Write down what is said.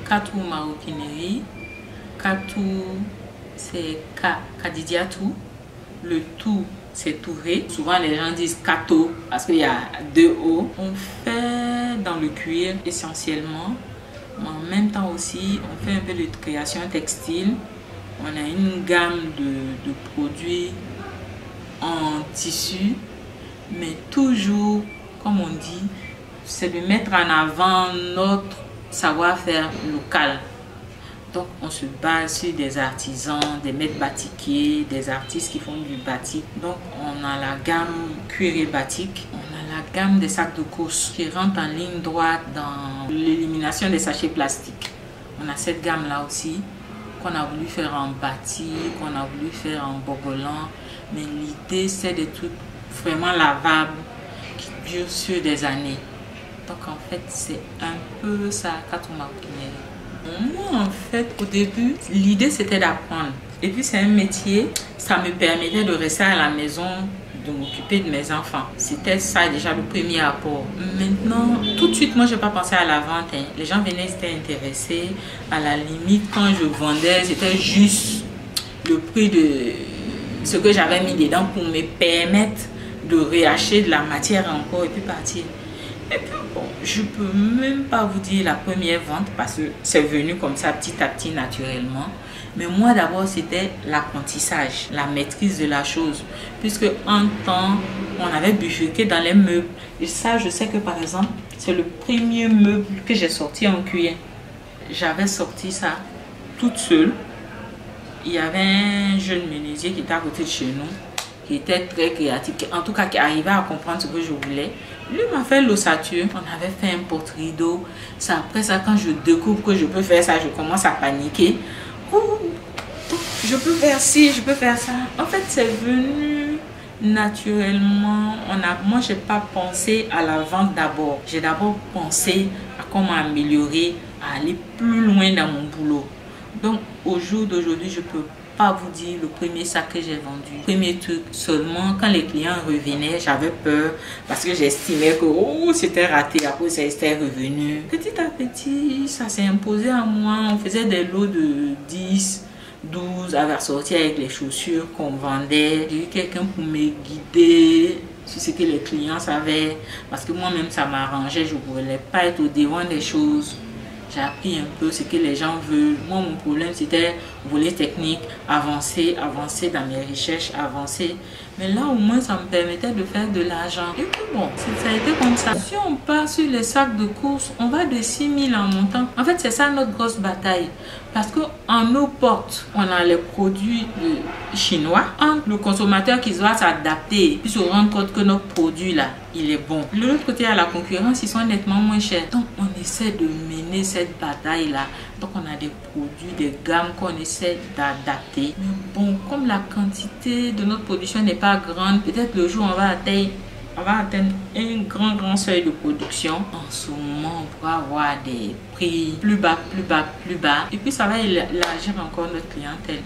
Katou maroquinerie. Katou, c'est Kadidiatou. Le tout, c'est Touré. Souvent, les gens disent Kato parce qu'il y a 2 O. On fait dans le cuir essentiellement. Mais en même temps aussi, on fait un peu de création textile. On a une gamme de produits en tissu. Mais toujours, comme on dit, c'est de mettre en avant notre savoir-faire local. Donc on se base sur des artisans, des maîtres batiquiers, des artistes qui font du batik. Donc on a la gamme cuir et batik, on a la gamme des sacs de course qui rentrent en ligne droite dans l'élimination des sachets plastiques. On a cette gamme là aussi qu'on a voulu faire en batik, qu'on a voulu faire en bogolan. Mais l'idée c'est des trucs vraiment lavables qui durent sur des années. Donc en fait c'est un peu ça, Katou maroquinerie. Moi, en fait, au début, l'idée c'était d'apprendre. Et puis, c'est un métier, ça me permettait de rester à la maison, de m'occuper de mes enfants. C'était ça déjà le premier apport. Maintenant, tout de suite, moi, je n'ai pas pensé à la vente. Hein. Les gens venaient, étaient intéressés. À la limite, quand je vendais, c'était juste le prix de ce que j'avais mis dedans pour me permettre de réacheter de la matière encore et puis partir. Et puis bon, je peux même pas vous dire la première vente parce que c'est venu comme ça petit à petit naturellement. Mais moi d'abord c'était l'apprentissage, la maîtrise de la chose. Puisque en temps, on avait bifurqué dans les meubles. Et ça, je sais que par exemple, c'est le premier meuble que j'ai sorti en cuir. J'avais sorti ça toute seule. Il y avait un jeune menuisier qui était à côté de chez nous, qui était très créatif, en tout cas qui arrivait à comprendre ce que je voulais. Lui m'a fait l'ossature, on avait fait un porte-rideau. C'est après ça, quand je découvre que je peux faire ça, je commence à paniquer. Oh, je peux faire ci, je peux faire ça. En fait, c'est venu naturellement. Moi, je n'ai pas pensé à la vente d'abord. J'ai d'abord pensé à comment améliorer, à aller plus loin dans mon boulot. Donc, au jour d'aujourd'hui, je peux pas vous dire le premier sac que j'ai vendu. Premier truc, seulement quand les clients revenaient, j'avais peur parce que j'estimais que oh, c'était raté, après ça était revenu. Petit à petit, ça s'est imposé à moi. On faisait des lots de 10, 12 à ressortir avec les chaussures qu'on vendait. J'ai eu quelqu'un pour me guider sur ce que les clients savaient parce que moi-même ça m'arrangeait, je ne voulais pas être au devant des choses. J'ai appris un peu ce que les gens veulent. Moi, mon problème, c'était voler technique, avancer dans mes recherches, avancer. Mais là, au moins, ça me permettait de faire de l'argent. Et puis bon, ça a été comme ça. Si on part sur les sacs de course, on va de 6 000 en montant. En fait, c'est ça notre grosse bataille. Parce qu'en nos portes, on a les produits chinois. Entre le consommateur qui doit s'adapter, puis se rendre compte que notre produit là, il est bon. De l'autre côté, à la concurrence, ils sont nettement moins chers. Donc, on essaie de mener cette bataille-là. Donc, on a des produits, des gammes qu'on essaie d'adapter. Mais bon, comme la quantité de notre production n'est pas grande, peut-être le jour, on va atteindre un grand seuil de production. En ce moment, on pourra avoir des prix plus bas. Et puis, ça va élargir encore notre clientèle.